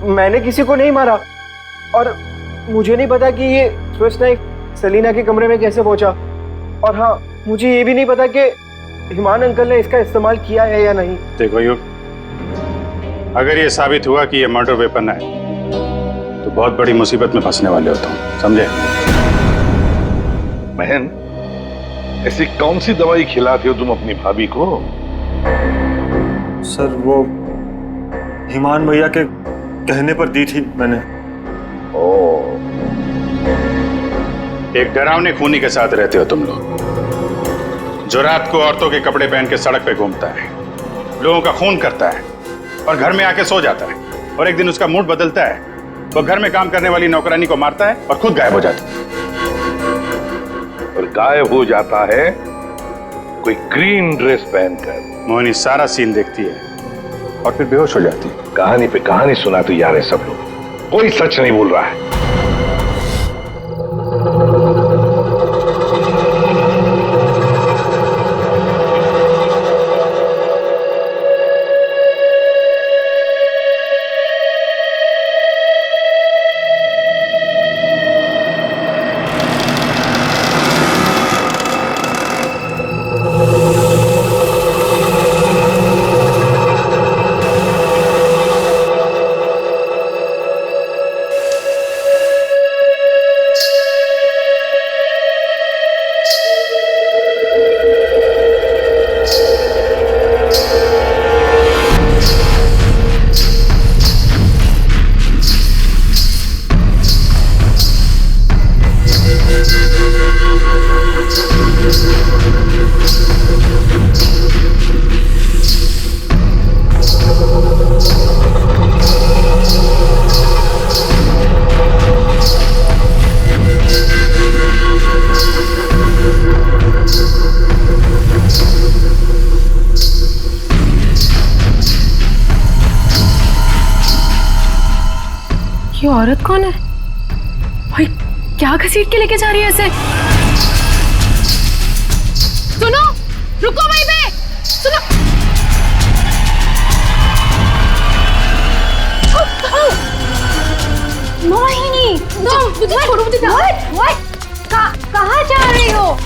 मैंने किसी को नहीं मारा और मुझे नहीं पता कि ये स्विच नाइफ सलीना के कमरे में कैसे पहुंचा। और हाँ, मुझे ये भी नहीं पता कि हिमान अंकल ने इसका इस्तेमाल किया है या नहीं। देखो युग, अगर ये साबित हुआ कि ये मर्डर वेपन है तो बहुत बड़ी मुसीबत में फंसने वाले हो तुम, समझे? बहन, ऐसी कौन सी दवाई खिलाते हो तुम अपनी भाभी को? सर वो हिमान भैया के कहने पर दी थी मैंने। ओह, एक डरावने खूनी के साथ रहते हो तुम लोग, जो रात को औरतों के कपड़े पहन के सड़क पे घूमता है, लोगों का खून करता है और घर में आके सो जाता है, और एक दिन उसका मूड बदलता है, वो घर में काम करने वाली नौकरानी को मारता है और खुद गायब हो जाता है। और गायब हो जाता है कोई ग्रीन ड्रेस पहनकर। मोहिनी सारा सीन देखती है और फिर बेहोश हो जाती है। कहानी पे कहानी सुनाते जा रहे सब लोग, कोई सच नहीं बोल रहा है। ये औरत कौन है भाई? क्या घसीट के लेके जा रही है ऐसे? सुनो, रुको वहीं पे, सुनो। मोहिनी, मुझे छोड़ो, मुझे कहाँ जा रही हो?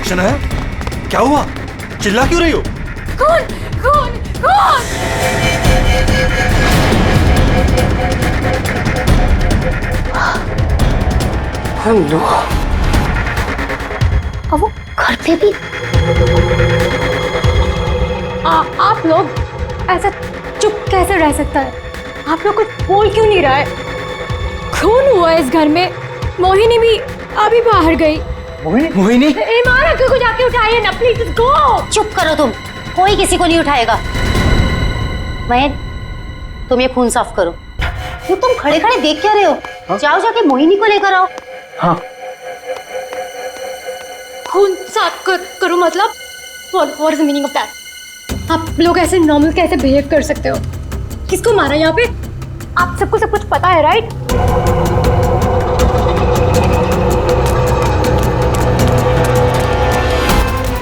शनाया, क्या हुआ? चिल्ला क्यों रही हो? कौन कौन कौन? हेलो, अब वो घर पे भी? आप लोग ऐसा चुप कैसे रह सकता है? आप लोग कुछ बोल क्यों नहीं रहा है? खून हुआ इस घर में, मोहिनी भी अभी बाहर गई। मोहिनी? ईमान अंकल को जाके उठाइए ना प्लीज, गो। चुप करो तुम, कोई किसी को नहीं उठाएगा। मयन, तुम ये खून साफ करो। क्यों तुम खड़े खड़े देख क्या रहे हो? हाँ? जाओ जाके मोहिनी को लेकर आओ। हाँ। खून साफ करो मतलब? What is the meaning of that? आप लोग ऐसे नॉर्मल कैसे बिहेव कर सकते हो? किसको मारा यहाँ पे? आप सबको सब कुछ पता है, राइट?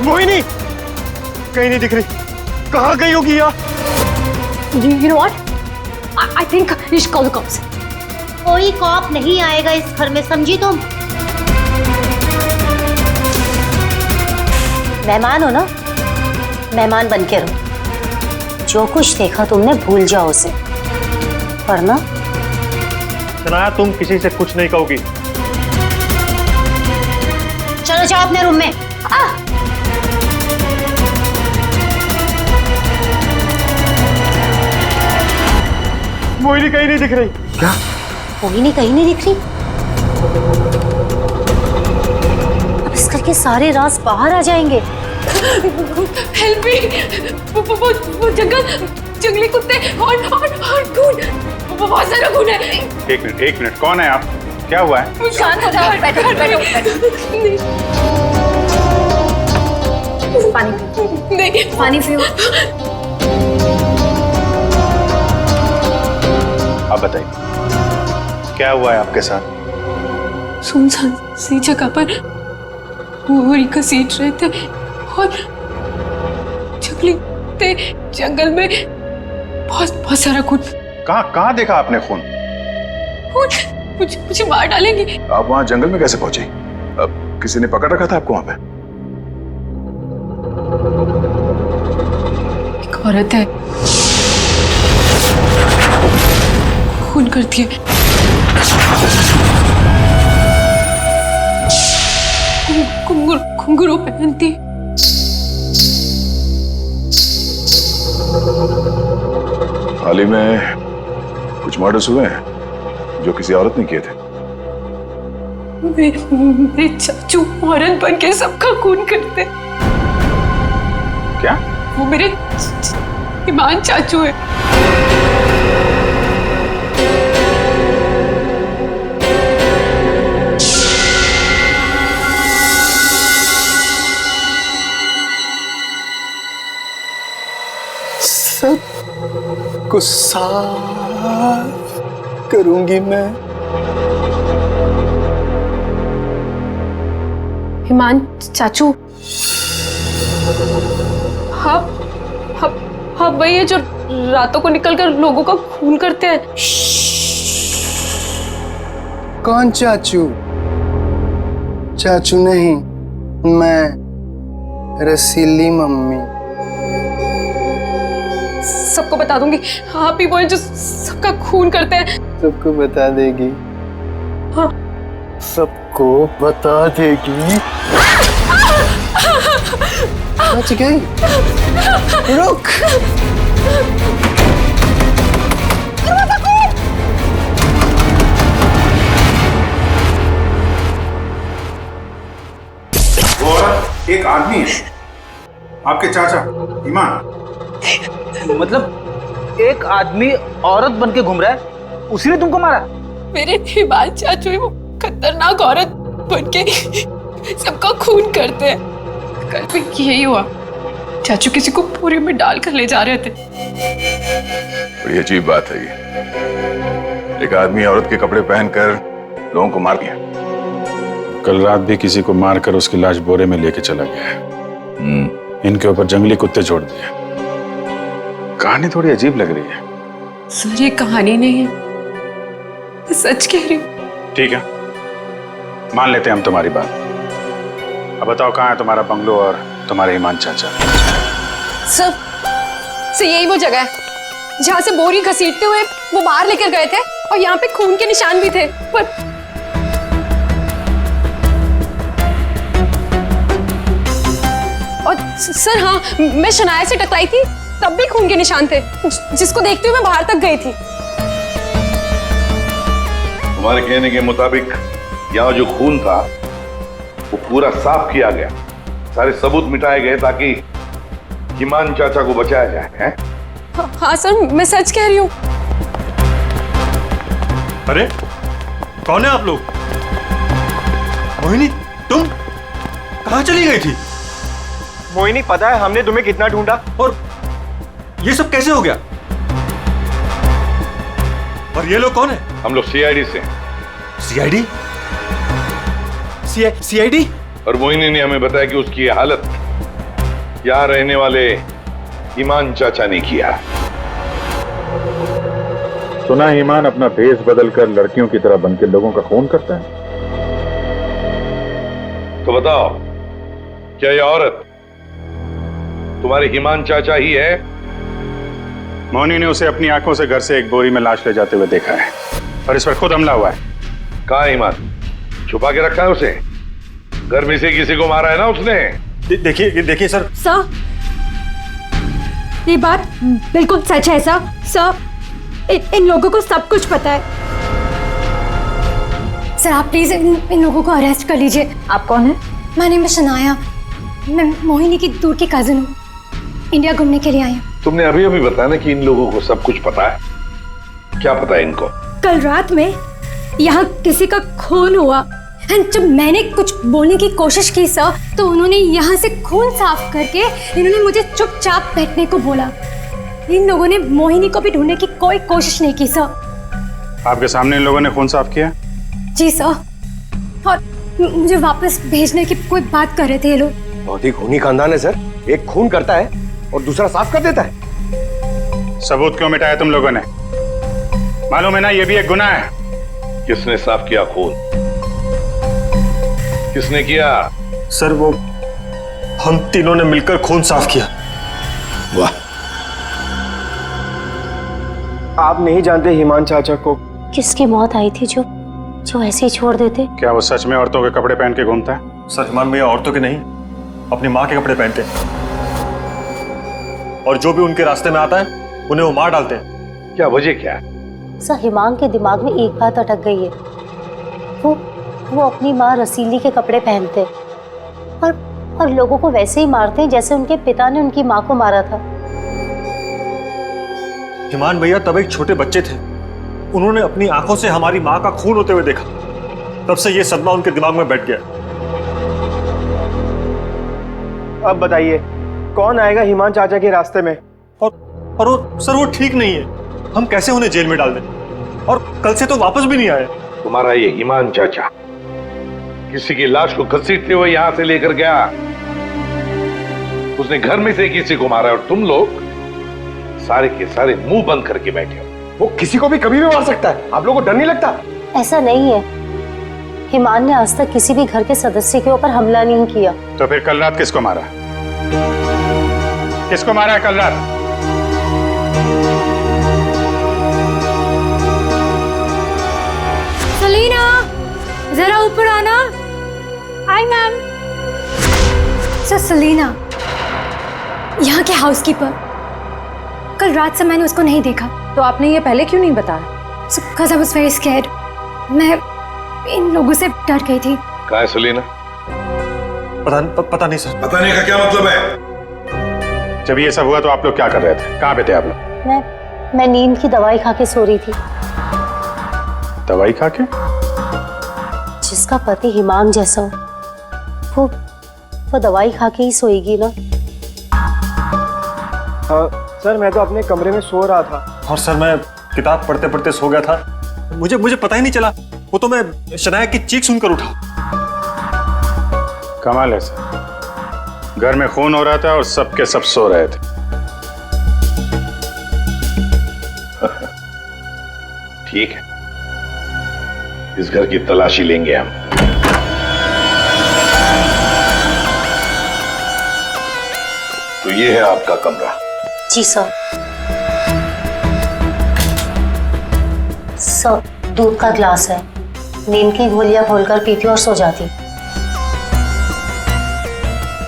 मोहिनी कहीं नहीं दिख रही, कहाँ गई होगी यार? You know what? I think you should call the cops. कोई कॉप नहीं आएगा इस घर में, समझी तुम? मेहमान हो ना, मेहमान बन के रहो। जो कुछ देखा तुमने भूल जाओ उसे, वरना शनाया तुम किसी से कुछ नहीं कहोगी। चलो जाओ अपने रूम में। मोहिनी कहीं नहीं दिख रही। क्या? मोहिनी कहीं नहीं दिख रही? अब इस घर के सारे राज बाहर आ जाएंगे। हेल्प मी, वो जंगली कुत्ते और खून, वो बहुत सारा खून है। एक मिनट, कौन है आप? क्या हुआ है? शांत हो जाओ, बैठो। पानी पियो। नहीं, पानी पियो। आप बताइए क्या हुआ है आपके साथ? सुनसान सी जगह पर मोहरी घसीट रहे थे और जंगली कुत्ते जंगल में बहुत सारा खून। कहाँ देखा आपने खून? मुझे मार डालेंगे। आप वहां जंगल में कैसे पहुंचे? अब किसी ने पकड़ रखा था आपको वहां पे? एक औरत है, खून करती है, घुंघरू पहनती है। हाल ही में कुछ मर्डर्स हुए हैं जो किसी औरत ने किए थे। मेरे चाचू औरत बन के सबका खून करते। क्या? वो मेरे ईमान चाचू है। सब को साफ करूंगी मैं। ईमान चाचू, हाँ वही है जो रातों को निकलकर लोगों का खून करते हैं। कौन चाचू? चाचू नहीं, मैं रसीली मम्मी। सबको बता दूंगी, आप ही वो हैं जो सबका खून करते हैं। सबको बता देगी? हाँ। सबको बता देगी? बच गई। रुक। वो औरत एक आदमी है, आपके चाचा ईमान। मतलब एक आदमी औरत बन के घूम रहा है, उसी ने तुमको मारा? मेरे ईमान चाचू ही वो खतरनाक औरत बन के सबका खून करते हैं। कल भी यही हुआ, चाचू किसी को बोरे में डालकर ले जा रहे थे। बड़ी अजीब बात है ये। एक आदमी औरत के कपड़े पहनकर लोगों को मार दिया। कल रात भी किसी को मारकर उसकी लाश बोरे में लेके चला गया है। इनके ऊपर जंगली कुत्ते छोड़ दिए। कहानी थोड़ी अजीब लग रही है। सर ये कहानी नहीं है, मैं सच कह रही हूँ। ठीक है, मान लेते हैं हम तुम्हारी बात। अब बताओ कहाँ है तुम्हारा बंगलो और तुम्हारे ईमान चाचा? सर यही वो जगह है जहाँ से बोरी घसीटते हुए वो बाहर लेकर गए थे और यहाँ पे खून के निशान भी थे। पर और सर हाँ, मैं शनाया से टकराई थी, तब भी खून के निशान थे, जिसको देखते हुए मैं बाहर तक गई थी। तुम्हारे कहने के मुताबिक यहाँ जो खून था वो पूरा साफ किया गया, सारे सबूत मिटाए गए ताकि ईमान चाचा को बचाया जाए, हैं? हाँ सर, मैं सच कह रही हूँ। अरे कौन है आप लोग? मोहिनी, तुम कहाँ चली गई थी? मोहिनी, पता है हमने तुम्हें कितना ढूंढा। और ये सब कैसे हो गया? और ये लोग कौन है? हम लोग सीआईडी से। सीआईडी? सीआईडी? और मोहिनी ने हमें बताया कि उसकी ये हालत यहाँ रहने वाले ईमान चाचा ने किया। सुना ईमान अपना भेष बदलकर लड़कियों की तरह बनकर लोगों का खून करता है। तो बताओ, क्या ये औरत तुम्हारे ईमान चाचा ही है? मोहिनी ने उसे अपनी आंखों से घर से एक बोरी में लाश ले जाते हुए देखा है और इस पर खुद हमला हुआ है। कहाँ ईमान? छुपा के रखा है उसे? घर में से किसी को मारा है ना उसने? देखिए सर। सर ये बात बिल्कुल सच है सर। इन लोगों को सब कुछ पता है। सर आप प्लीज इन लोगों को अरेस्ट कर लीजिए। आप कौन है? My name is Shanaya. मैं मोहिनी की दूर की कजिन हूँ। इंडिया घूमने के लिए आई हूँ। तुमने अभी अभी बताया ना कि इन लोगों को सब कुछ पता है। क्या पता है इनको? कल रात में यहाँ किसी का खून हुआ। जब मैंने कुछ बोलने की कोशिश की सर, तो उन्होंने यहाँ से खून साफ करके इन्होंने मुझे चुपचाप बैठने को बोला। इन लोगों ने मोहिनी को भी ढूंढने की कोई कोशिश नहीं की सर। आपके सामने इन लोगों ने खून साफ किया? जी सर, और मुझे वापस भेजने की कोई बात कर रहे थे ये लोग। बहुत ही खूनी खानदान है सर। एक खून करता है और दूसरा साफ कर देता है। सबूत क्यों मिटाया तुम लोगों ने? मालूम है ना ये भी एक गुनाह है। किसने साफ किया खून? किसने किया? सर वो हम तीनों ने मिलकर खून साफ किया। वाह, आप नहीं जानते हिमान चाचा को। किसकी मौत आई थी जो ऐसे ही छोड़ देते? क्या वो सच में औरतों के कपड़े पहन के घूमता है? सर हिमान भैया औरतों के नहीं, अपनी माँ के कपड़े पहनते हैं, और जो भी उनके रास्ते में आता है उन्हें वो मार डालते हैं। क्या वजह क्या है? सर हिमांग के दिमाग में एक बात अटक गई है। वो अपनी माँ रसीली के कपड़े पहनते हैं और लोगों को वैसे ही मारते हैं जैसे उनके पिता ने उनकी माँ को मारा था। हिमान भैया तब एक छोटे बच्चे थे। उन्होंने अपनी आंखों से हमारी माँ का खून होते हुए देखा। तब से ये सदमा उनके दिमाग में बैठ गया। अब बताइए कौन आएगा हिमान चाचा के रास्ते में? और वो सर वो ठीक नहीं है। हम कैसे उन्हें जेल में डाल दें? और कल से तो वापस भी नहीं आए। तुम्हारा ये हिमान चाचा किसी की लाश को घसीटते हुए यहां से लेकर गया। उसने घर में से किसी को मारा और तुम लोग सारे के सारे मुंह बंद करके बैठे हो। वो किसी को भी कभी भी मार सकता है। आप लोगों को डर नहीं लगता? ऐसा नहीं है। हिमान ने आज तक किसी भी घर के सदस्य के ऊपर हमला नहीं किया। तो फिर कल रात किसको मारा? किसको मारा है कल रात? सलीना जरा ऊपर आना। Hi ma'am. सर सलीना यहाँ के हाउसकीपर। कल रात से मैंने उसको नहीं देखा। तो आपने ये पहले क्यों नहीं बताया? Because I was very scared. मैं इन लोगों से डर गई थी। कहाँ है सलीना? पता नहीं सर। पता नहीं का क्या मतलब है? जब ये सब हुआ तो आप लोग क्या कर रहे थे? कहाँ पे थे आप लोग? मैं नींद की दवाई खा के सो रही थी। दवाई खा के? जिसका पति हिमांग जैसा हो वो दवाई खा के ही सोएगी ना। हाँ सर, मैं तो अपने कमरे में सो रहा था। और सर मैं किताब पढ़ते पढ़ते सो गया था। मुझे पता ही नहीं चला। वो तो मैं शनाया की चीख सुनकर उठा। कमाल है सर, घर में खून हो रहा था और सबके सब सो रहे थे। ठीक है, इस घर की तलाशी लेंगे हम। तो ये है आपका कमरा। जी सर। सर दूध का ग्लास है। नींद की गोलियां घोलकर पीती और सो जाती।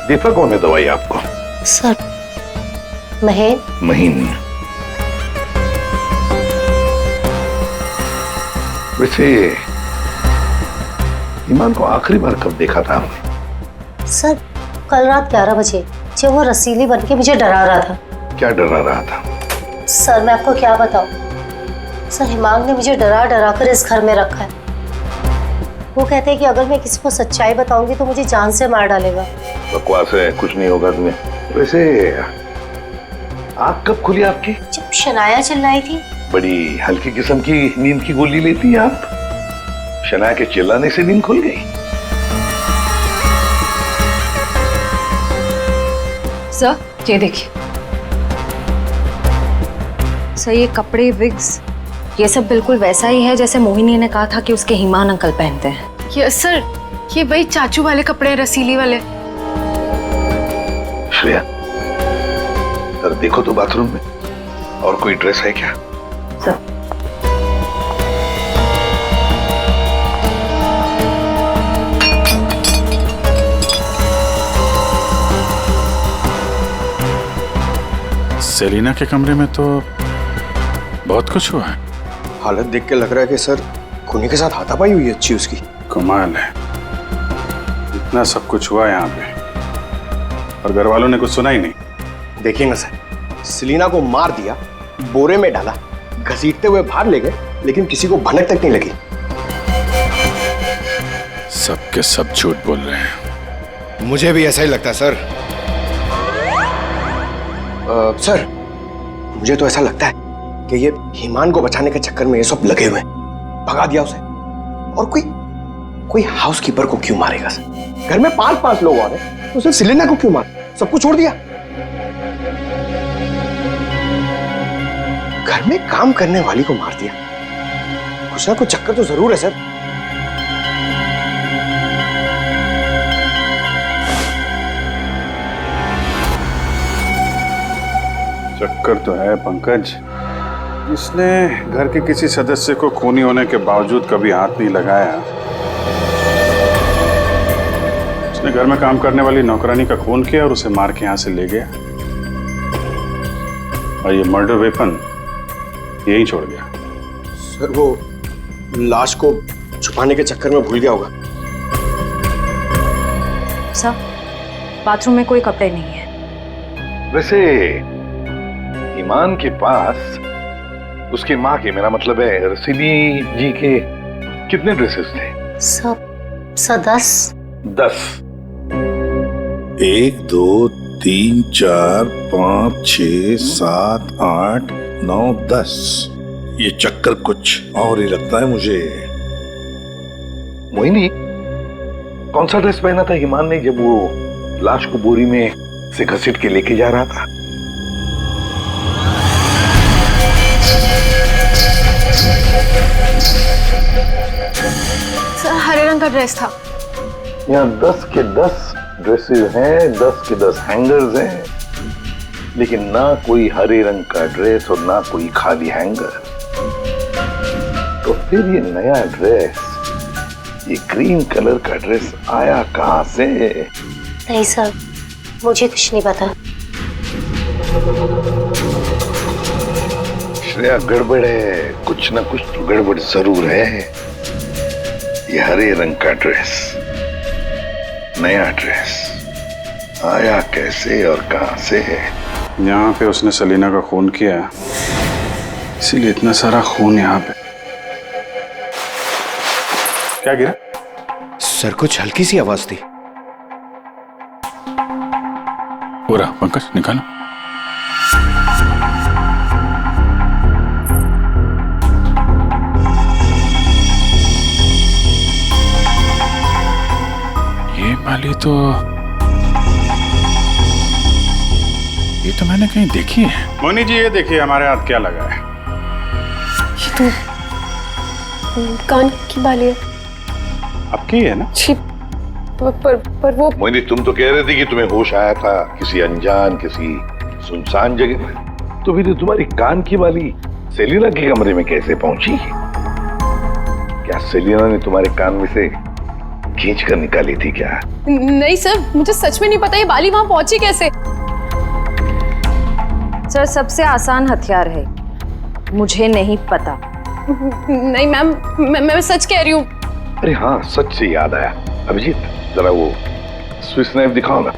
देता कौन है दवाई आपको? सर महीन। वैसे ईमान को आखिरी बार कब देखा था आपने? सर कल रात 11 बजे जब वो रसीली बनके मुझे डरा रहा था। क्या डरा रहा था? सर मैं आपको क्या बताऊं। सर हिमांग ने मुझे डरा डरा कर इस घर में रखा है। वो कहते हैं कि अगर मैं किसी को सच्चाई बताऊंगी तो मुझे जान से मार डालेगा। बकवास है, कुछ नहीं होगा तुम्हें। वैसे आँख कब खुली आपकी? जब शनाया चिल्लाई थी। बड़ी हल्की किस्म की नींद की गोली लेती हैं आप। शनाया के चिल्लाने से नींद खुल गई? सर ये देखिए सर, ये कपड़े, विग्स, ये सब बिल्कुल वैसा ही है जैसे मोहिनी ने कहा था कि उसके हिमान अंकल पहनते हैं। यस सर, ये वही चाचू वाले कपड़े, रसीली वाले। श्रेया सर देखो तो बाथरूम में और कोई ड्रेस है क्या? सर सेलिना के कमरे में तो बहुत कुछ हुआ है। हालत देख के लग रहा है कि सर खूनी के साथ हाथापाई हुई है अच्छी उसकी। कमाल है, इतना सब कुछ हुआ यहाँ पे और घर वालों ने कुछ सुना ही नहीं। देखिए ना सर, सेलिना को मार दिया, बोरे में डाला, घसीटते हुए बाहर ले गए, लेकिन किसी को भनक तक नहीं लगी। सब के सब झूठ बोल रहे हैं। मुझे भी ऐसा ही लगता है सर। सर मुझे तो ऐसा लगता है कि ये ईमान को बचाने के चक्कर में ये सब लगे हुए हैं। भगा दिया उसे, और कोई हाउसकीपर को क्यों मारेगा सर? घर में 5 लोग और हैं, तो सिर्फ सेलिना को क्यों मार? सब कुछ छोड़ दिया। घर में काम करने वाली को मार दिया। कुछ ना कुछ चक्कर तो जरूर है सर। चक्कर तो है पंकज। इसने घर के किसी सदस्य को खूनी होने के बावजूद कभी हाथ नहीं लगाया। उसने घर में काम करने वाली नौकरानी का खून किया और उसे मार के यहां से ले गया, और ये मर्डर वेपन यहीं छोड़ गया। सर वो लाश को छुपाने के चक्कर में भूल गया होगा। सर, बाथरूम में कोई कपड़े नहीं है। वैसे ईमान के पास उसकी माँ के, मेरा मतलब है रसीली जी के, कितने ड्रेसेस थे? सब 10। 1 2 3 4 5 6 7 8 9 10। ये चक्कर कुछ और ही लगता है मुझे। मोहिनी, कौन सा ड्रेस पहना था ईमान ने जब वो लाश को बोरी में से घसीट के लेके जा रहा था? सर हरे रंग का ड्रेस था। यहाँ 10 के 10 ड्रेसेस हैं, 10 के 10 हैंगर्स हैं, लेकिन ना कोई हरे रंग का ड्रेस और ना कोई खाली हैंगर। तो फिर ये नया ड्रेस, ये ग्रीन कलर का ड्रेस आया कहां से? नहीं सर, मुझे कुछ नहीं पता। श्रेया, गड़बड़ है, कुछ ना कुछ तो गड़बड़ जरूर है। ये हरे रंग का ड्रेस, नया ड्रेस आया कैसे और कहां से है? यहाँ पे उसने सेलिना का खून किया, इसीलिए इतना सारा खून यहाँ पे। क्या गिरा? सर कुछ हल्की सी आवाज थी। पूरा पंकज निकालो। ये तो मैंने कहीं देखी है। मोनी जी, ये देखिए हमारे हाथ क्या लगा है। ये तो कान की बाली है। आपकी है ना? छी, पर वो। मोहिनी, तुम तो कह रहे थे कि तुम्हें होश आया था किसी अनजान, किसी सुनसान जगह में। तो फिर तुम्हारी कान की बाली सेलिना के कमरे में कैसे पहुंची? क्या सेलिना ने तुम्हारे कान में से खींच कर निकाली थी क्या? नहीं सर, मुझे सच में नहीं पता ये बाली वहां पहुंची कैसे। सर, सबसे आसान हथियार है, मुझे नहीं पता। नहीं मैम, मैं सच कह रही हूँ। अरे हाँ, सच से याद आया। अभिजीत, जरा वो स्विस नाइफ दिखाओ ना।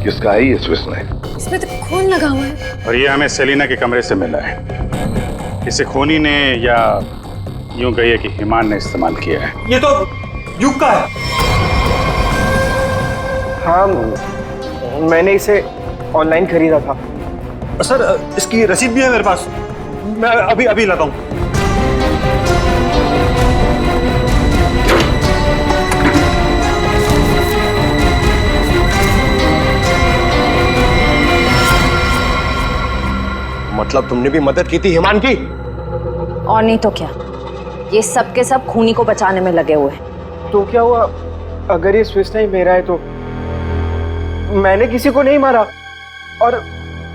किसका है ये स्विस नाइफ? इसमें तो खून लगा हुआ है। और ये हमें सेलिना के कमरे से मिला है। इसे खूनी ने, या यूं कहिए कि ईमान ने इस्तेमाल किया है। ये तो युग का है। हाँ, मैंने इसे ऑनलाइन खरीदा था। सर, इसकी रसीद भी है मेरे पास, मैं अभी लाता हूँ। मतलब तुमने भी मदद की थी ईमान की? और नहीं तो क्या, ये सब के सब खूनी को बचाने में लगे हुए हैं। तो क्या हुआ अगर ये स्विस नाइफ मेरा है तो? मैंने किसी को नहीं मारा, और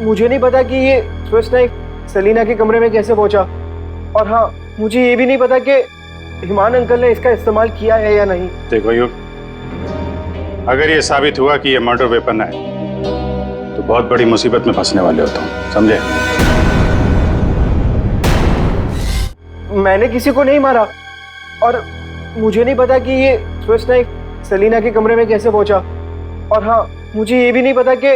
मुझे नहीं पता कि ये स्विस नाइफ सेलिना के कमरे में कैसे पहुंचा। और हाँ, मुझे ये भी नहीं पता कि हिमान अंकल ने इसका इस्तेमाल किया है या नहीं। देखो युग, अगर ये साबित हुआ कि ये मर्डर वेपन है तो बहुत बड़ी मुसीबत में फंसने वाले हो तुम, समझे? मैंने किसी को नहीं मारा और मुझे नहीं पता कि ये स्विस नाइफ सेलिना के कमरे में कैसे पहुंचा। और हाँ, मुझे ये भी नहीं पता कि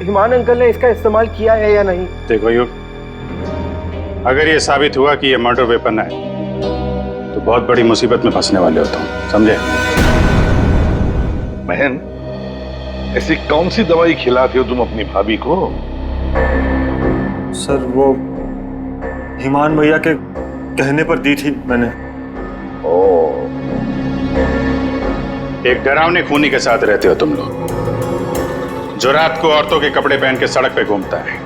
हिमान अंकल ने इसका इस्तेमाल किया है या नहीं। देखो युग, अगर ये साबित हुआ कि ये मर्डर वेपन है तो बहुत बड़ी मुसीबत में फंसने वाले हो तुम, समझे? बहन, ऐसी कौन सी दवाई खिलाते हो तुम अपनी भाभी को? सर वो हिमान भैया के कहने पर दी थी मैंने। ओ, एक डरावने खूनी के साथ रहते हो तुम लोग, जो रात को औरतों के कपड़े पहन के सड़क पे घूमता है,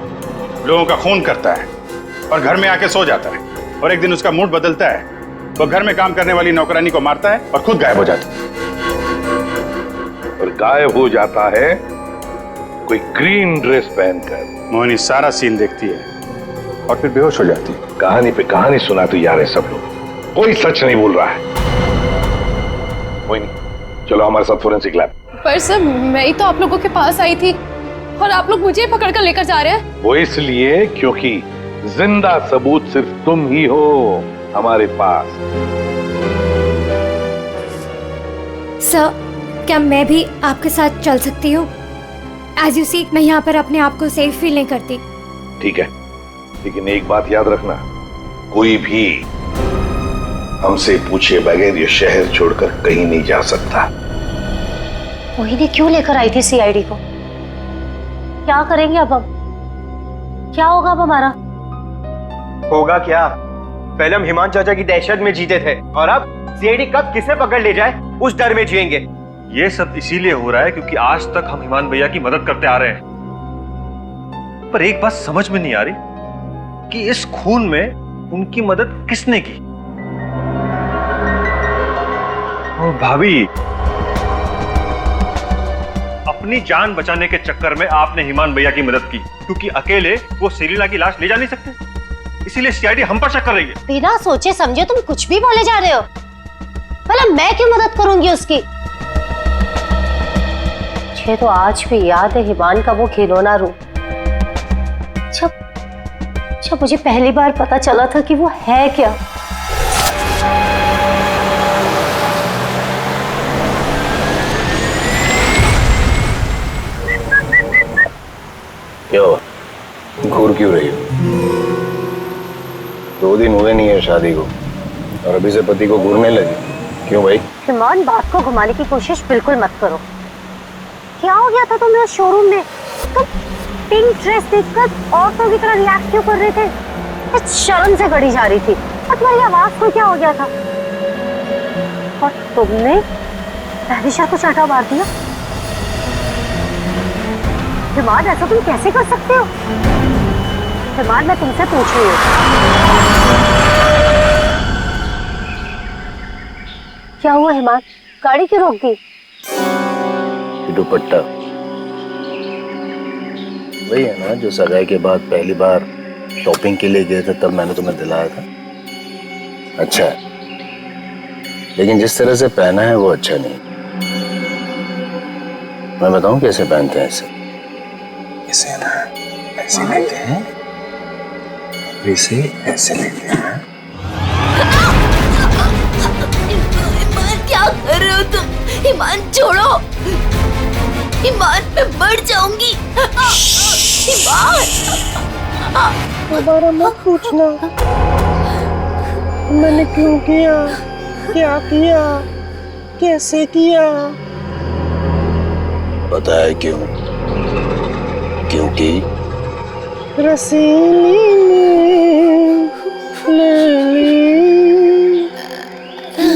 लोगों का खून करता है और घर में आके सो जाता है, और एक दिन उसका मूड बदलता है, वो घर में काम करने वाली नौकरानी को मारता है और खुद गायब हो जाता है। और गायब हो जाता है कोई ग्रीन ड्रेस पहनकर। मोहिनी सारा सीन देखती है और फिर बेहोश हो जाती है। कहानी पे कहानी सुनाते जा रहे सब लोग, कोई सच नहीं बोल रहा है। मोहिनी, चलो हमारे साथ फोरेंसिक लैब। पर सर मैं ही तो आप लोगों के पास आई थी और आप लोग मुझे पकड़ कर लेकर जा रहे हैं। वो इसलिए क्योंकि जिंदा सबूत सिर्फ तुम ही हो हमारे पास। सर, क्या मैं भी आपके साथ चल सकती हूँ? एज यू सी, मैं यहाँ पर अपने आप को सेफ फील नहीं करती। ठीक है, लेकिन एक बात याद रखना, कोई भी हमसे पूछे बगैर ये शहर छोड़कर कहीं नहीं जा सकता। मोहिनी क्यों लेकर आई थी सीआईडी को? क्या करेंगे अब हम? क्या होगा अब हमारा? होगा क्या? पहले हम हिमान चाचा की दहशत में जीते थे और अब सीआईडी कब किसे पकड़ ले जाए उस डर में जिएंगे। ये सब इसीलिए हो रहा है क्योंकि आज तक हम हिमान भैया की मदद करते आ रहे हैं। पर एक बात समझ में नहीं आ रही कि इस खून में उनकी मदद किसने की। और भाभी, अपनी जान बचाने के चक्कर में आपने हिमान भैया की मदद की, क्योंकि अकेले वो सेलिना की लाश ले जा नहीं सकते, इसीलिए सीआईडी हम पर शक कर रही है। बिना सोचे समझे तुम कुछ भी बोले जा रहे हो। भला मैं क्यों मदद करूंगी उसकी? मुझे तो आज भी याद है हिमान का वो खिलौना रूम। जब मुझे पहली बार पता चला था कि वो है क्या। क्या हुआ? घूर क्यों रही हो? 2 दिन हुए नहीं है शादी को और अभी से पति को घूरने लगी। क्यों भाई? हिमान, बात को घुमाने की कोशिश बिल्कुल मत करो। क्या हो गया था तुम्हें शोरूम में? तुम पिंक ड्रेस देखकर औरतों की तरह रिएक्ट क्यों कर रहे थे? कुछ शर्म से गड़ी जा रही थी और तुम्हारी आवाज को क्या हो गया था? और तुमने तहरीशा को चाटा मार दिया। हिमान, ऐसा तुम कैसे कर सकते हो? हिमान, मैं तुमसे पूछ रही हूँ, क्या हुआ हिमान? गाड़ी क्यों रोक दी? दुपट्टा वही है ना जो सगाई के बाद पहली बार शॉपिंग के लिए गए थे, तब मैंने तुम्हें दिलाया था। अच्छा है, लेकिन जिस तरह से पहना है वो अच्छा नहीं। मैं बताऊं कैसे पहनते हैं इसे? इसे ना ऐसे लेते हैं, इसे ऐसे लेते हैं। ईमान, क्या कर रहे हो तुम? ईमान छोड़ो, ईमान मैं मर जाऊंगी। ईमान, दोबारा मत पूछना मैंने क्यों किया, क्या किया, कैसे किया। पता है क्यों? क्योंकि रसीली ने ले ली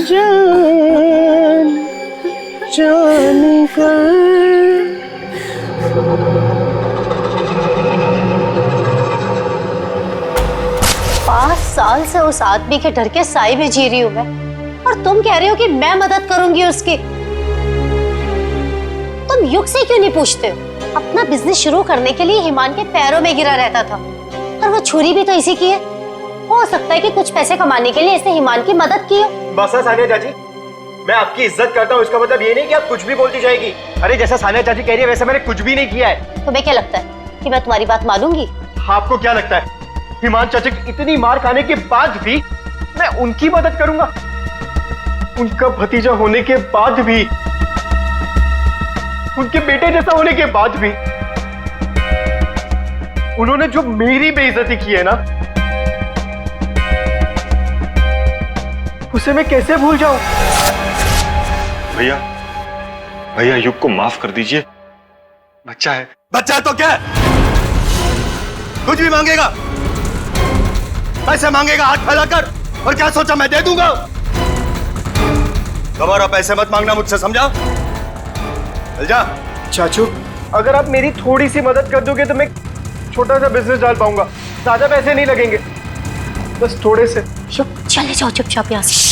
जान, जान कर। 5 साल से उस आदमी के डर के साए में जी रही हूँ मैं, और तुम कह रहे हो कि मैं मदद करूंगी उसकी। तुम युग से क्यों नहीं पूछते हो? अपना बिजनेस शुरू करने के लिए हिमान के पैरों में गिरा रहता था, और वो छुरी भी तो इसी की है। हो हो सकता है कि कुछ पैसे कमाने के लिए इसने ईमान की मदद की हो। बस है सानिया चाची, मैं आपकी इज्जत करता हूँ, इसका मतलब ये नहीं कि आप कुछ भी बोलती जाएगी। अरे जैसा सानिया चाची कह रही है वैसे मैंने कुछ भी नहीं किया है। तुम्हें क्या लगता है कि मैं तुम्हारी बात मानूंगी? आपको क्या लगता है ईमान चाचा की इतनी मार खाने के बाद भी मैं उनकी मदद करूंगा? उनका भतीजा होने के बाद भी, उनके बेटे जैसा होने के बाद भी उन्होंने जो मेरी बेइज्जती की है ना, उसे मैं कैसे भूल जाऊं? भैया भैया युग को माफ कर दीजिए, बच्चा है। बच्चा है तो क्या है? कुछ भी मांगेगा, पैसे मांगेगा हाथ फैलाकर, और क्या सोचा मैं दे दूंगा? दोबारा पैसे मत मांगना मुझसे, समझा? चल जा। चाचू, अगर आप मेरी थोड़ी सी मदद कर दोगे तो मैं छोटा सा बिजनेस डाल पाऊंगा। ज्यादा पैसे नहीं लगेंगे, बस थोड़े से। चले जाओ चुपचाप यहाँ से।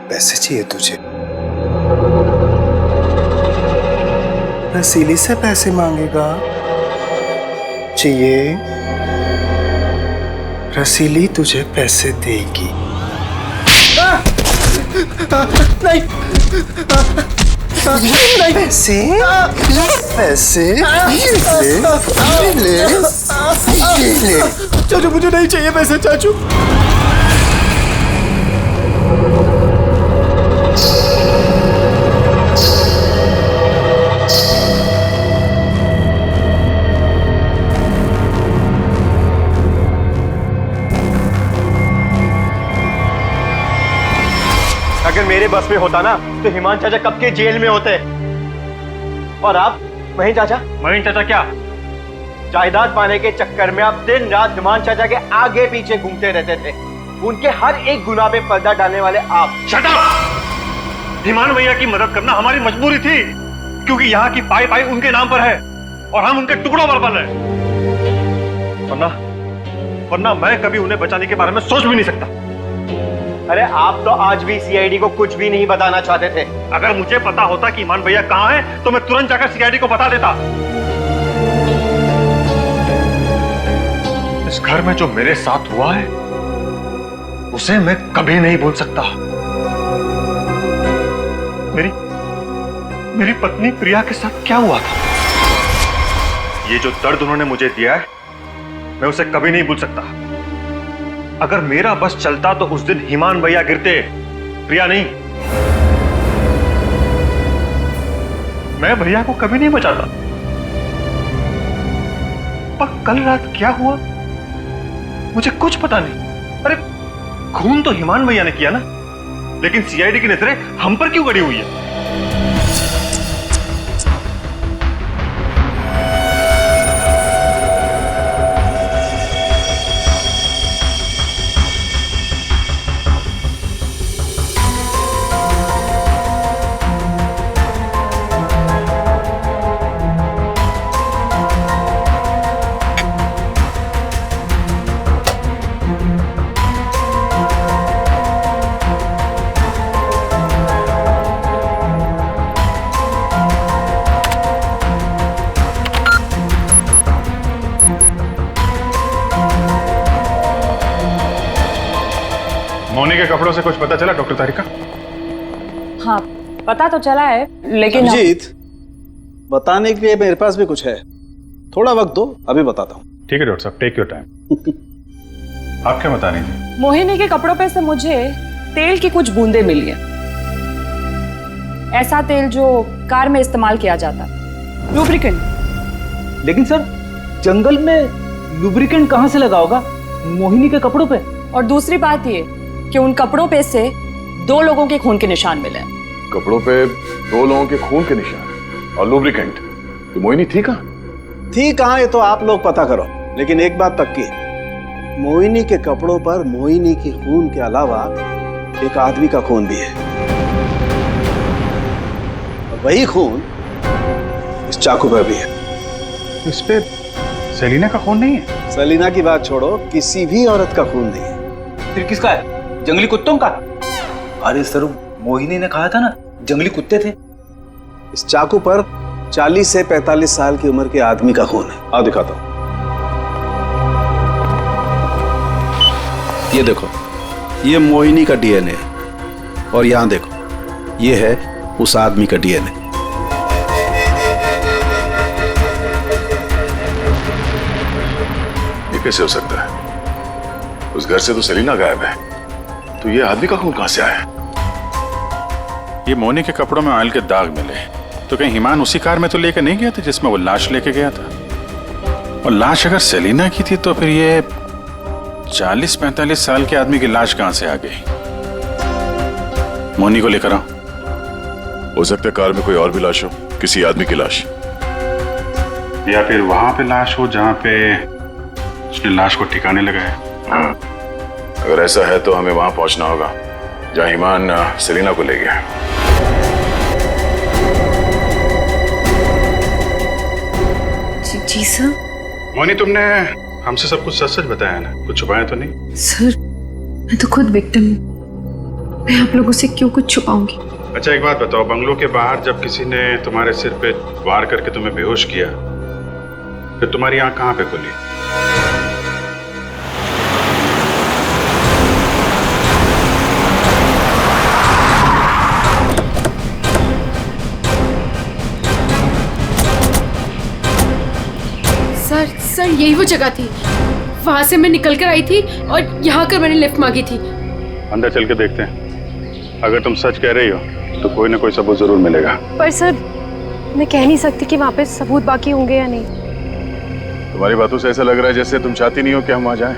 पैसे चाहिए तुझे? रसीली से पैसे मांगेगा? चाहिए? रसीली तुझे पैसे देगी। नहीं, नहीं पैसे, पैसे ले, ले। चाचू मुझे नहीं चाहिए पैसे चाचू। अगर मेरे बस में होता ना तो हिमान चाचा कब के जेल में होते। और आप महीन चाचा? महीन चाचा क्या? जायदाद पाने के चक्कर में आप दिन रात हिमान चाचा के आगे पीछे घूमते रहते थे। उनके हर एक गुनाह पे पर्दा डालने वाले आप। Shut up! हिमान भैया की मदद करना हमारी मजबूरी थी, क्योंकि यहाँ की पाई पाई उनके नाम पर है और हम उनके टुकड़ों पर पल रहे। वरना मैं कभी उन्हें बचाने के बारे में सोच भी नहीं सकता। अरे आप तो आज भी सीआईडी को कुछ भी नहीं बताना चाहते थे। अगर मुझे पता होता कि ईमान भैया कहाँ है तो मैं तुरंत जाकर सीआईडी को बता देता। इस घर में जो मेरे साथ हुआ है उसे मैं कभी नहीं भूल सकता। मेरी पत्नी प्रिया के साथ क्या हुआ था, ये जो दर्द उन्होंने मुझे दिया है मैं उसे कभी नहीं भूल सकता। अगर मेरा बस चलता तो उस दिन हिमान भैया गिरते, प्रिया नहीं। मैं भैया को कभी नहीं बचाता। पर कल रात क्या हुआ मुझे कुछ पता नहीं। अरे खून तो हिमान भैया ने किया ना, लेकिन सीआईडी की नजरें हम पर क्यों गड़ी हुई है? मोनी के कपड़ों से कुछ पता चला डॉक्टर तारिका? हाँ पता तो चला है, लेकिन अभिजीत, बताने के लिए मेरे पास भी कुछ है, थोड़ा वक्त दो, अभी बताता हूँ। ठीक है डॉक्टर साहब, टेक योर टाइम। आप क्या बता रही थी? मोहिनी के कपड़ों पे से मुझे तेल की कुछ बूंदें मिली हैं। ऐसा तेल जो कार में इस्तेमाल किया जाता, लुब्रिकेंट। लेकिन सर जंगल में लुब्रिकेंट कहाँ से लगा होगा मोहिनी के कपड़ों पे? और दूसरी बात ये कि उन कपड़ों पे से 2 लोगों के खून के निशान मिले। कपड़ों पे 2 लोगों के खून के निशान और लुब्रिकेंट। तो मोहिनी थी कहाँ? थी कहाँ ये तो आप लोग पता करो, लेकिन एक बात पक्की, मोहिनी के कपड़ों पर मोहिनी के खून के अलावा एक आदमी का खून भी है। वही खून इस चाकू पर भी है। इस पे सेलिना का खून नहीं है? सेलिना की बात छोड़ो, किसी भी औरत का खून नहीं है। फिर किसका है? जंगली कुत्तों का? अरे सर, मोहिनी ने कहा था ना जंगली कुत्ते थे। इस चाकू पर 40 से 45 साल की उम्र के आदमी का खून है। आओ दिखाता हूं। ये देखो, ये मोहिनी का डीएनए है और यहां देखो, ये है उस आदमी का डीएनए। ये कैसे हो सकता है? उस घर से तो सेलिना गायब है, तो ये आदमी का खून कहां से आया? ये मोनी के कपड़ों में ऑयल के दाग मिले, तो कहीं ईमान उसी कार में तो लेकर नहीं गया था जिसमें वो लाश लेके गया था? और लाश अगर सेलिना की थी तो फिर ये 40-45 साल के आदमी की लाश कहां से आ गई? मोनी को लेकर आओ। हो सकता है कार में कोई और भी लाश हो, किसी आदमी की लाश, या फिर वहां पे लाश हो जहां पे उसने लाश को ठिकाने लगाया। हाँ, अगर ऐसा है तो हमें वहां पहुंचना होगा जहां ईमान सेलिना को ले गया। जी सर। मोनी, तुमने हमसे सब कुछ सच सच बताया ना? कुछ छुपाया तो नहीं? सर, मैं तो खुद विक्टिम हूँ। मैं आप लोगों से क्यों कुछ छुपाऊंगी? अच्छा, एक बात बताओ, बंगलों के बाहर जब किसी ने तुम्हारे सिर पे वार करके तुम्हें बेहोश किया, फिर तुम्हारी आंख कहाँ पे खुली? सर, यही वो जगह थी। वहां से मैं निकल कर आई थी और यहाँ कर मैंने लिफ्ट मांगी थी। अंदर चल के देखते हैं। अगर तुम सच कह रही हो तो कोई ना कोई सबूत जरूर मिलेगा। पर सर, मैं कह नहीं सकती कि वहाँ पे सबूत बाकी होंगे या नहीं। तुम्हारी बातों से ऐसा लग रहा है जैसे तुम चाहती नहीं हो कि हम वहां जाएं।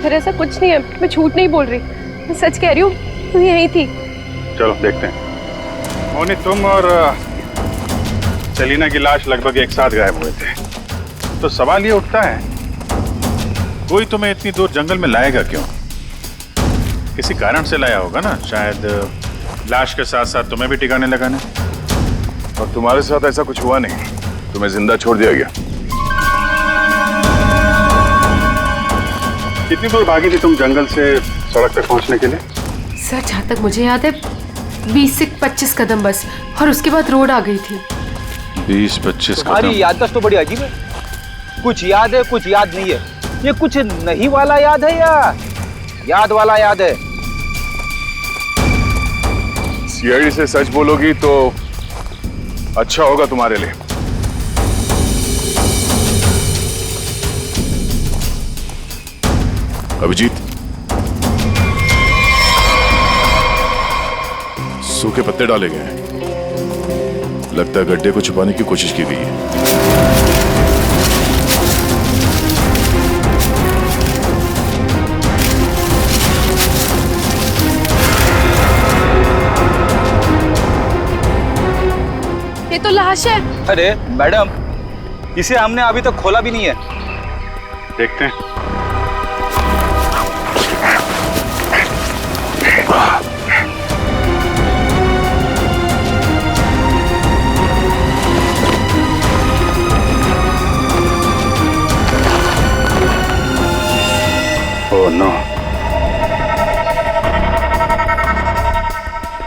फिर ऐसा कुछ नहीं है, मैं झूठ नहीं बोल रही, मैं सच कह रही हूँ। तुम यहीं थी। चलो देखते हैं। मोनी, तुम और सेलिना की लाश लगभग एक साथ गायब हुए थे, तो सवाल ये उठता है, कोई तुम्हें इतनी दूर जंगल में लाएगा क्यों? किसी कारण से लाया होगा ना, शायद लाश के साथ साथ तुम्हें भी ठिकाने लगाने। और तुम्हारे साथ ऐसा कुछ हुआ नहीं, तुम्हें जिंदा छोड़ दिया गया। कितनी दूर भागी थी तुम जंगल से सड़क तक पहुंचने के लिए? सर, जहाँ तक मुझे याद है 20 से 25 कदम बस, और उसके बाद रोड आ गई थी। 20-25 कदम? तुम्हारी याददाश्त तो बड़ी अजीब है। कुछ याद है, कुछ याद नहीं है। ये कुछ नहीं वाला याद है या याद वाला याद है? सीआईडी से सच बोलोगी तो अच्छा होगा तुम्हारे लिए। अभिजीत, सूखे पत्ते डाले गए हैं। लगता है गड्ढे को छुपाने की कोशिश की गई है। ये तो लाश है। अरे मैडम, इसे हमने अभी तक खोला भी नहीं है। देखते हैं। ओह नो,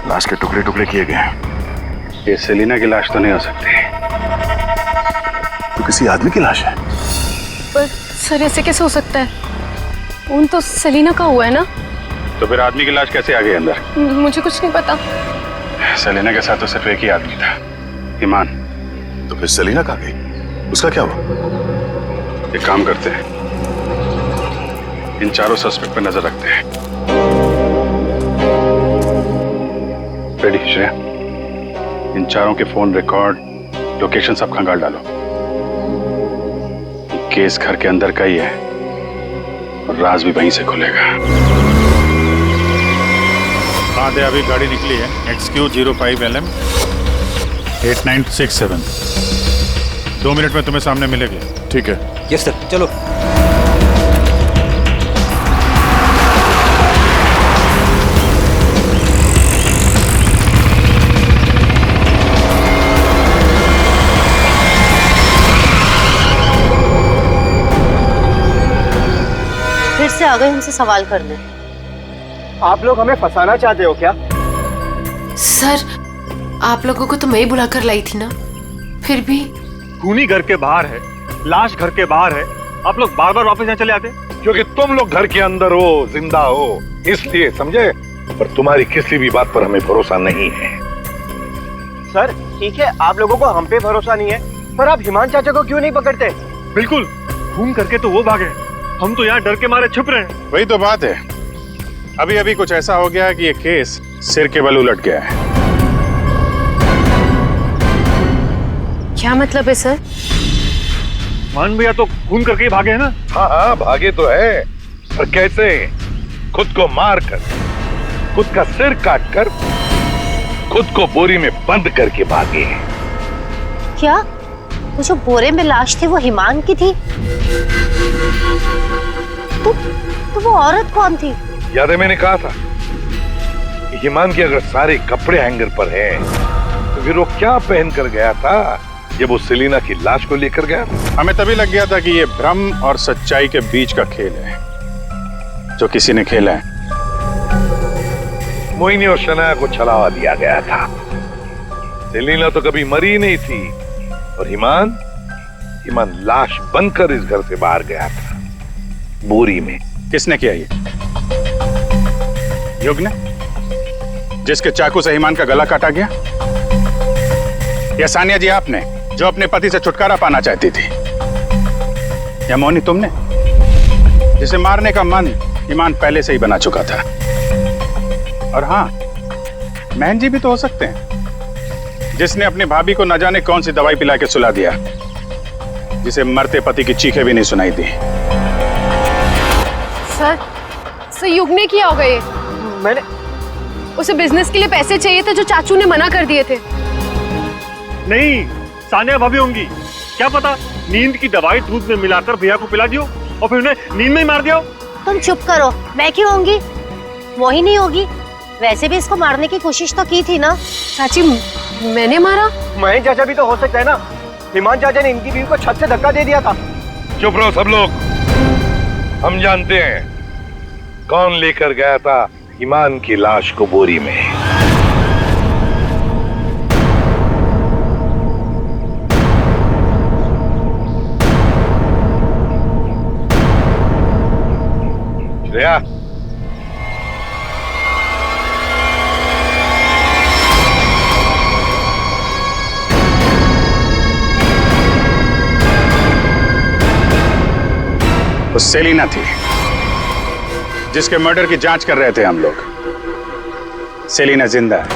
लाश के टुकड़े टुकड़े किए गए हैं। ये सेलिना की लाश तो नहीं हो सकती। तो किसी आदमी की लाश है। पर सर, ऐसे कैसे हो सकता है? खून तो सेलिना का हुआ है ना? तो फिर आदमी की लाश कैसे आ गई अंदर? मुझे कुछ नहीं पता। सेलिना के साथ तो सिर्फ एक ही आदमी था, ईमान। तो फिर सेलिना कहाँ गई? उसका क्या हुआ? एक काम करते हैं, इन चारों सस्पेक्ट पर नजर रखते हैं। रेडी श्रेया, इन चारों के फोन रिकॉर्ड, लोकेशन सब खंगाल डालो। केस घर के अंदर का ही है और राज भी वहीं से खुलेगा। हाँ दे, अभी गाड़ी निकली है XQ05LM 8967। 2 मिनट में तुम्हें सामने मिलेगी। ठीक है। यस सर, चलो। आ गए हमसे सवाल करने। आप लोग हमें फंसाना चाहते हो क्या? सर, आप लोगों को तो मैं ही बुला कर लाई थी ना, फिर भी। खूनी घर के बाहर है, लाश घर के बाहर है, आप लोग बार बार वापस यहाँ चले आते? क्योंकि तुम लोग घर के अंदर हो, जिंदा हो, इसलिए, समझे? पर तुम्हारी किसी भी बात पर हमें भरोसा नहीं है। सर ठीक है, आप लोगों को हम पे भरोसा नहीं है, पर आप हिमान चाचा को क्यों नहीं पकड़ते? बिल्कुल, खून करके तो वो भागे, हम तो यहाँ डर के मारे छुप रहे हैं। वही तो बात है, अभी अभी कुछ ऐसा हो गया है कि ये केस सिर के बल उलट गया है। क्या मतलब है सर? मान भैया तो खून करके ही भागे है ना? हाँ हाँ, भागे तो है, पर कैसे? खुद को मार कर, खुद का सिर काट कर, खुद को बोरी में बंद करके भागे। क्या वो जो बोरे में लाश थी वो हिमान की थी? तो वो औरत कौन थी? याद है मैंने कहा था कि हिमान के अगर सारे कपड़े हैंगर पर हैं, तो फिर वो क्या पहन कर गया था जब वो सेलिना की लाश को लेकर गया? हमें तभी लग गया था कि ये भ्रम और सच्चाई के बीच का खेल है जो किसी ने खेला है। मोहिनी और शनाया को छलावा दिया गया था। सेलिना तो कभी मरी नहीं थी, और हिमान लाश बनकर इस घर से बाहर गया था, बोरी में। किसने किया ये? युग ने, जिसके चाकू से हिमान का गला काटा गया? या सानिया जी आपने, जो अपने पति से छुटकारा पाना चाहती थी? या मोहिनी तुमने, जिसे मारने का मन हिमान पहले से ही बना चुका था? और हाँ, महन जी भी तो हो सकते हैं, जिसने अपनी भाभी को न जाने कौन सी दवाई पिला के सुला दिया, जिसे मरते पति की चीखें भी नहीं सुनाई दी। सर युग ने किया होगा ये। मैंने उसे बिजनेस के लिए पैसे चाहिए थे जो चाचू ने मना कर दिए थे। नहीं, सानिया भाभी होंगी, क्या पता नींद की दवाई दूध में मिलाकर भैया को पिला दियो और फिर उन्हें नींद में ही मार दिया। तुम चुप करो, मैं क्यों होंगी? मोहिनी होगी। वैसे भी इसको मारने की कोशिश तो की थी ना? चाची, मैंने मारा? महेश चाचा भी तो हो सकता है ना, हिमान चाचा ने इनकी बीवी को छत से धक्का दे दिया था। चुप रहो सब लोग, हम जानते हैं कौन लेकर गया था हिमान की लाश को बोरी में। श्रेया, वो सेलिना थी जिसके मर्डर की जांच कर रहे थे हम लोग। सेलिना जिंदा है,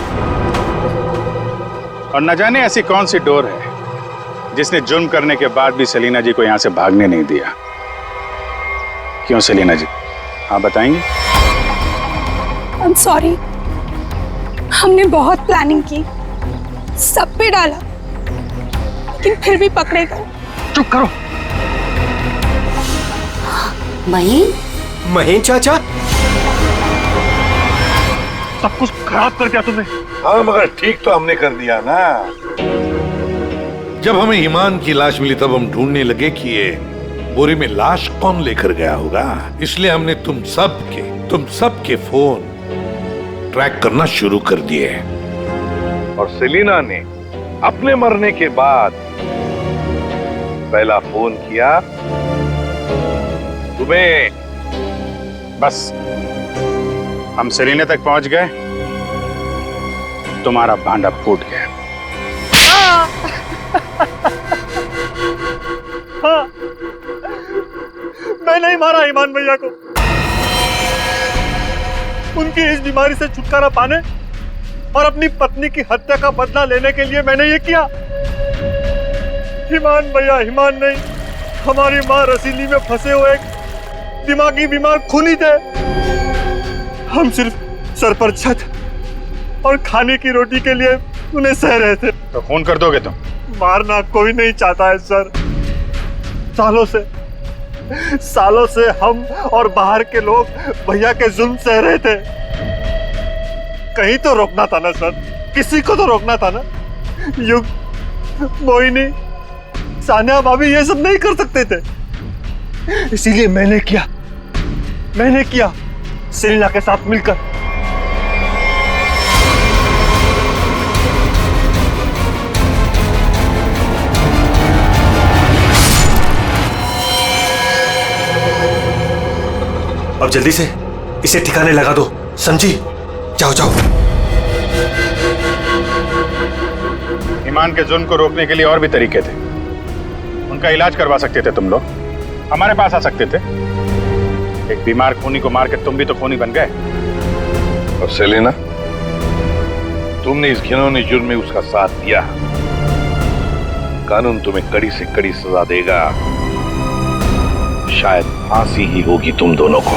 और न जाने ऐसी कौन सी डोर है जिसने जुर्म करने के बाद भी सेलिना जी को यहां से भागने नहीं दिया। क्यों सेलिना जी, आप बताएंगे? I'm sorry, हमने बहुत प्लानिंग की, सब पे डाला, लेकिन फिर भी पकड़े गए। चुप करो। महेश चाचा, सब कुछ खराब कर दिया तुमने। हाँ, मगर ठीक तो हमने कर दिया ना। जब हमें ईमान की लाश मिली तब हम ढूंढने लगे कि ये बोरी में लाश कौन लेकर गया होगा, इसलिए हमने तुम सब के फोन ट्रैक करना शुरू कर दिए। और सेलिना ने अपने मरने के बाद पहला फोन किया तुम्हें। बस हम सेलिना तक पहुंच गए, तुम्हारा भांडा फूट गया। हाँ, मैं नहीं मारा ईमान भैया को। उनकी इस बीमारी से छुटकारा पाने और अपनी पत्नी की हत्या का बदला लेने के लिए मैंने ये किया। ईमान भैया ईमान नहीं, हमारी माँ रसीली में फंसे हुए एक दिमागी बीमार खूनी थे। हम सिर्फ सर पर छत और खाने की रोटी के लिए उन्हें सह रहे थे। तो खून कर दोगे तुम? मारना कोई नहीं चाहता है सर। सालों से हम और बाहर के लोग भैया के जुल्म सह रहे थे। कहीं तो रोकना था ना सर, किसी को तो रोकना था ना। युग, मोहिनी, सानिया भाभी ये सब नहीं कर सकते थे, इसीलिए मैंने किया। मैंने किया सेलिना के साथ मिलकर। अब जल्दी से इसे ठिकाने लगा दो, समझी? जाओ जाओ। ईमान के जुल्म को रोकने के लिए और भी तरीके थे। उनका इलाज करवा सकते थे तुम लोग, हमारे पास आ सकते थे। एक बीमार खूनी को मार के तुम भी तो खूनी बन गए। और सेलिना, तुमने इस घिनौने जुर्म में उसका साथ दिया। कानून तुम्हें कड़ी से कड़ी सजा देगा, शायद फांसी ही होगी तुम दोनों को।